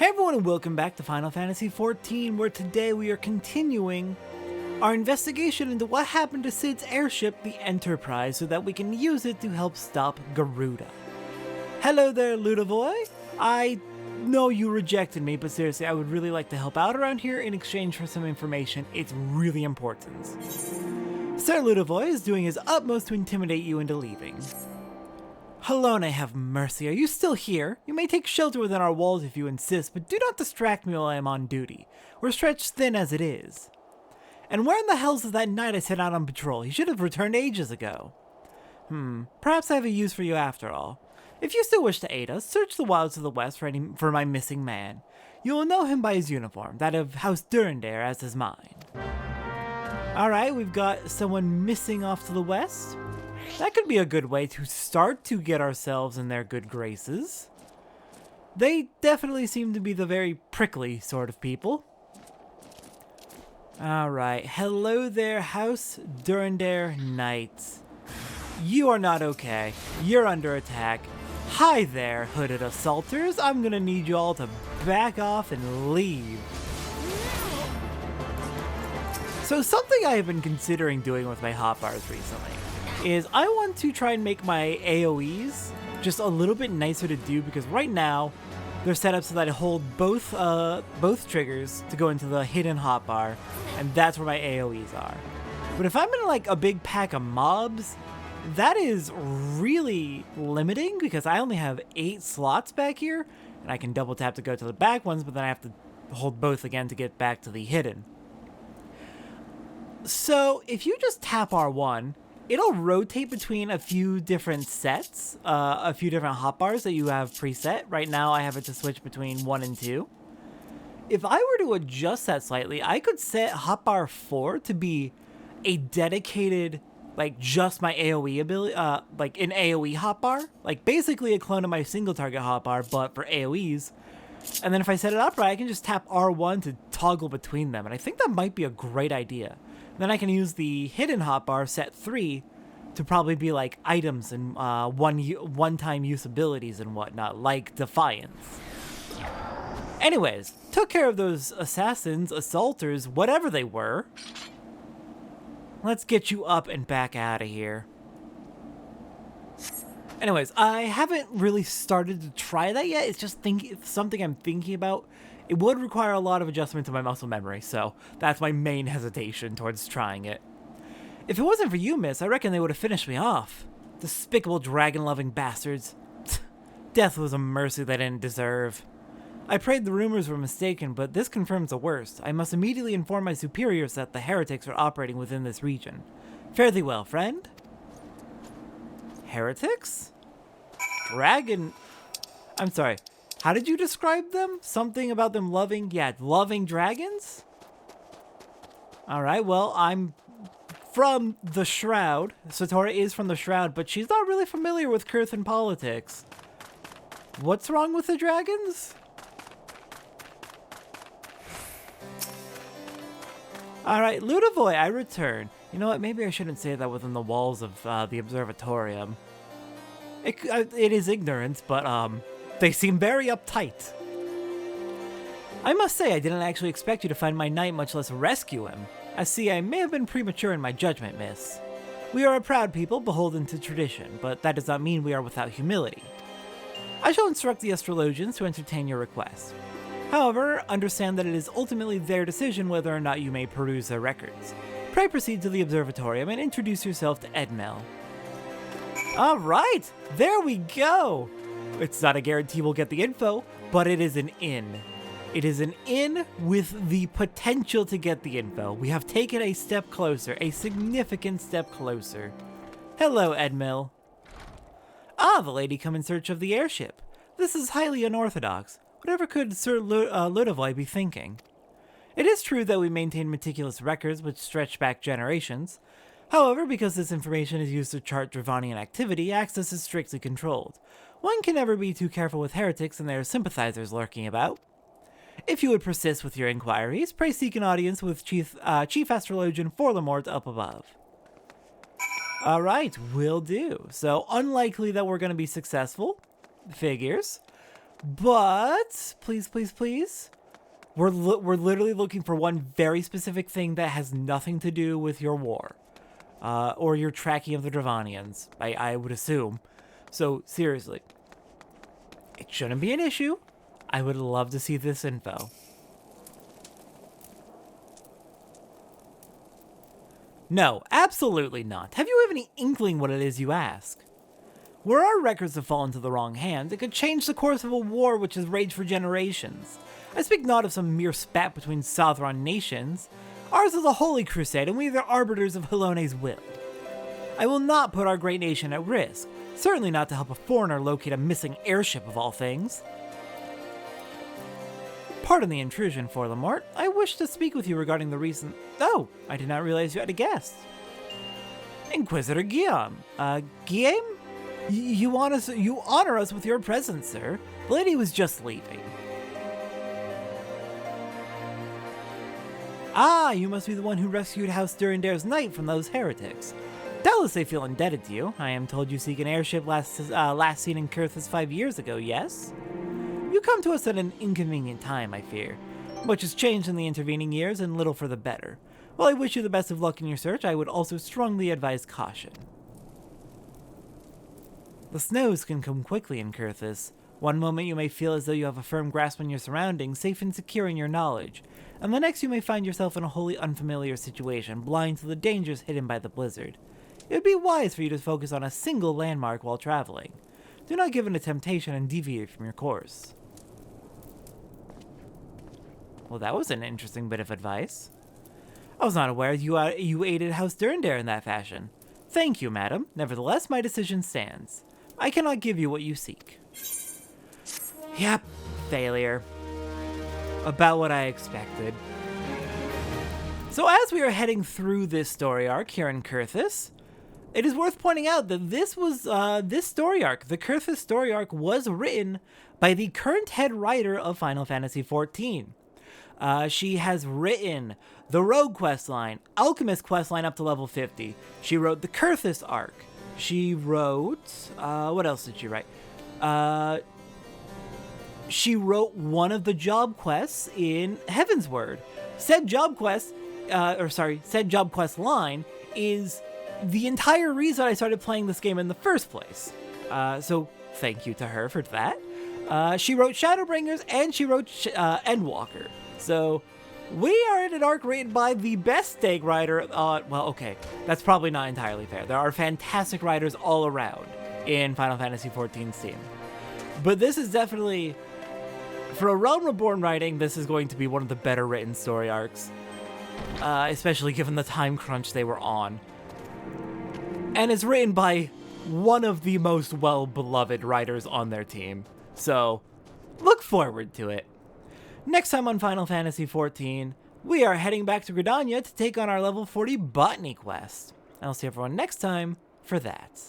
Hey everyone and welcome back to Final Fantasy XIV, where today we are continuing our investigation into what happened to Cid's airship, the Enterprise, so that we can use it to help stop Garuda. Hello there, Ludavoy. I know you rejected me, but seriously, I would really like to help out around here in exchange for some information. It's really important. Sir Ludavoy is doing his utmost to intimidate you into leaving. Halone, have mercy. Are you still here? You may take shelter within our walls if you insist, but do not distract me while I am on duty. We're stretched thin as it is. And where in the hell is that knight I sent out on patrol? He should have returned ages ago. Perhaps I have a use for you after all. If you still wish to aid us, search the wilds of the west for my missing man. You will know him by his uniform, that of House Durandare, as is mine. Alright, we've got someone missing off to the west. That could be a good way to start to get ourselves in their good graces. They definitely seem to be the very prickly sort of people. Alright, hello there, House Durandare Knights. You are not okay. You're under attack. Hi there, hooded assaulters. I'm gonna need you all to back off and leave. So something I have been considering doing with my hotbars recently is I want to try and make my AoEs just a little bit nicer to do, because right now they're set up so that I hold both triggers to go into the hidden hotbar, and that's where my AoEs are. But if I'm in like a big pack of mobs, that is really limiting because I only have 8 slots back here, and I can double tap to go to the back ones, but then I have to hold both again to get back to the hidden. So if you just tap R1, it'll rotate between a few different sets, a few different hotbars that you have preset. Right now I have it to switch between 1 and 2. If I were to adjust that slightly, I could set hotbar 4 to be a dedicated, like just my AoE ability, like an AoE hotbar, like basically a clone of my single target hotbar, but for AoEs. And then if I set it up right, I can just tap R1 to toggle between them, and I think that might be a great idea. Then I can use the hidden hotbar set 3 to probably be like items and one-time use abilities and whatnot, like Defiance. Anyways, took care of those assassins, assaulters, whatever they were. Let's get you up and back out of here. Anyways, I haven't really started to try that yet. It's just something I'm thinking about. It would require a lot of adjustment to my muscle memory, so that's my main hesitation towards trying it. If it wasn't for you, miss, I reckon they would have finished me off. Despicable dragon-loving bastards. Death was a mercy they didn't deserve. I prayed the rumors were mistaken, but this confirms the worst. I must immediately inform my superiors that the heretics are operating within this region. Fare thee well, friend. Heretics? I'm sorry. How did you describe them? Something about them loving dragons? Alright, well, I'm from the Shroud. Satora is from the Shroud, but she's not really familiar with Kurthan politics. What's wrong with the dragons? Alright, Ludavoy, I return. You know what, maybe I shouldn't say that within the walls of the Observatorium. It is ignorance, but they seem very uptight. I must say I didn't actually expect you to find my knight, much less rescue him. I see I may have been premature in my judgment, miss. We are a proud people, beholden to tradition, but that does not mean we are without humility. I shall instruct the astrologians to entertain your request. However, understand that it is ultimately their decision whether or not you may peruse their records. Pray proceed to the observatorium and introduce yourself to Edmel. Alright, there we go! It's not a guarantee we'll get the info, but it is an in. It is an in with the potential to get the info. We have taken a step closer, a significant step closer. Hello, Edmil. Ah, the lady come in search of the airship. This is highly unorthodox. Whatever could Sir Ludavoy be thinking? It is true that we maintain meticulous records which stretch back generations. However, because this information is used to chart Dravanian activity, access is strictly controlled. One can never be too careful with heretics and their sympathizers lurking about. If you would persist with your inquiries, pray seek an audience with Chief Astrologian Forlamort up above. Alright, will do. So, unlikely that we're going to be successful. Figures. But, please, please, please, we're literally looking for one very specific thing that has nothing to do with your war. Or your tracking of the Dravanians, I would assume. So, seriously, it shouldn't be an issue. I would love to see this info. No, absolutely not. Have you any inkling what it is you ask? Were our records to fall into the wrong hands, it could change the course of a war which has raged for generations. I speak not of some mere spat between Southron nations. Ours is a holy crusade, and we are the arbiters of Helone's will. I will not put our great nation at risk, certainly not to help a foreigner locate a missing airship of all things. Pardon the intrusion, Forlamort. I wish to speak with you regarding the recent... Oh, I did not realize you had a guest. Inquisitor Guillaume. Guillaume? You honor us with your presence, sir. The lady was just leaving. Ah, you must be the one who rescued House Durendare's knight from those heretics. Doubtless they feel indebted to you. I am told you seek an airship last seen in Kurthus 5 years ago, yes? You come to us at an inconvenient time, I fear. Much has changed in the intervening years, and little for the better. While I wish you the best of luck in your search, I would also strongly advise caution. The snows can come quickly in Kurthus. One moment you may feel as though you have a firm grasp on your surroundings, safe and secure in your knowledge, and the next you may find yourself in a wholly unfamiliar situation, blind to the dangers hidden by the blizzard. It would be wise for you to focus on a single landmark while traveling. Do not give in to temptation and deviate from your course. Well, that was an interesting bit of advice. I was not aware you aided House Durendare in that fashion. Thank you, madam. Nevertheless, my decision stands. I cannot give you what you seek. Yep, failure. About what I expected. So as we are heading through this story arc here in Kurthus, it is worth pointing out that this was, this story arc, the Kurthus story arc, was written by the current head writer of Final Fantasy XIV. She has written the Rogue questline, Alchemist questline up to level 50. She wrote the Kurthus arc. She wrote, what else did she write? She wrote one of the job quests in Heavensward. Said job quest line is the entire reason I started playing this game in the first place. So thank you to her for that. She wrote Shadowbringers and she wrote Endwalker. So we are in an arc written by the best stake writer. Well, okay, that's probably not entirely fair. There are fantastic writers all around in Final Fantasy XIV's team. But this is definitely, for a Realm Reborn writing, this is going to be one of the better written story arcs. Especially given the time crunch they were on. And it's written by one of the most well-beloved writers on their team. So, look forward to it. Next time on Final Fantasy XIV, we are heading back to Gridania to take on our level 40 Botany quest. I'll see everyone next time for that.